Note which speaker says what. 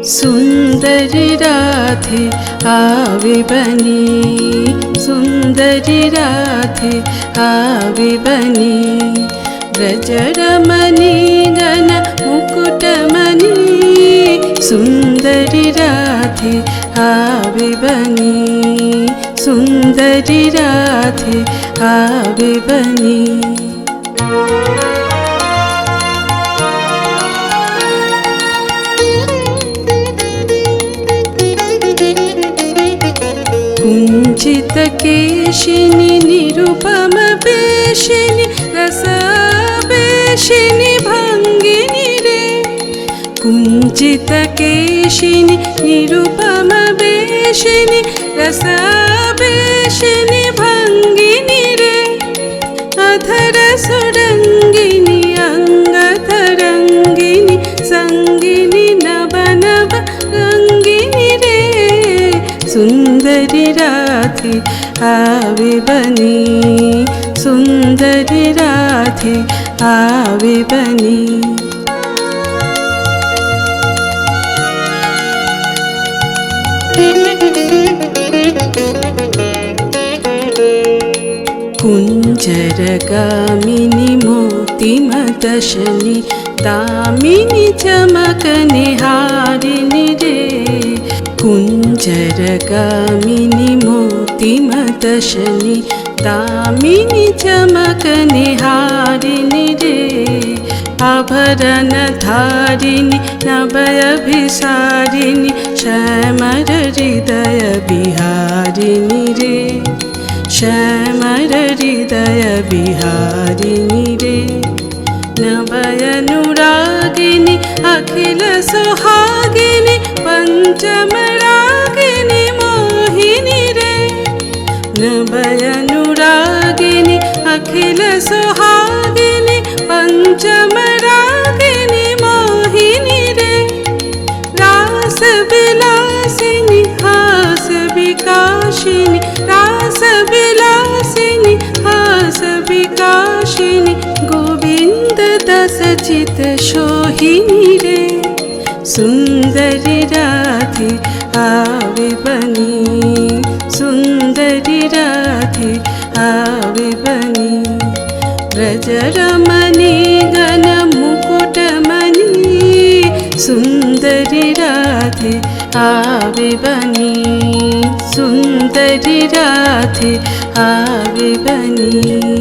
Speaker 1: सुंदरी राधे आवे बनी, सुंदरी राधे आवे बनी, ब्रजरमणी गण मुकुटमणि, सुंदरी राधे आवे बनी, सुंदरी राधे आवे बनी। कुंचित केशिनी निरुपम वेशिनी रसवेशिनी भंगिनी रे, कुंचित केशिनी निरुपम वेशिनी रसवेशिनी भंगिनी रे, अधर सुरंगिनी अंगतरंगिनी संगिनी नव नव रंगिनी रे, सुंदरी राधे आवे बनी, सुंदरी राधे आवे बनी। कुंजरगामिनी मोतिमदशनी दामिनी चमकनिहारिणी रे, कुंजरगामिनी मोतिमदशनी दामिनी चमकनिहारिणी रे, आभरण धारिणी नभयभिसारिणी श्यामर हृदय बिहारिणी रे, श्यामर हृदय बिहारिणी रे, नभयनुरागिनी अखिल सुहागिनी पंचमरागिनी मोहिनी रे, नभयनुरागिनी अखिल सुहागिनी पंचमरागिनी मोहिनी रे, रास विलासिनी हास विकासिनी, रास विलासिनी हास विकासिनी, गोविंद दस चित सोहिनी रे, सुंदरी राधे आवे बनी, सुंदरी राधे आवे बनी, ब्रजरमणी गण मुकुटमणि, सुंदरी राधे आवे बनी, सुंदरी राधे आवे बनी।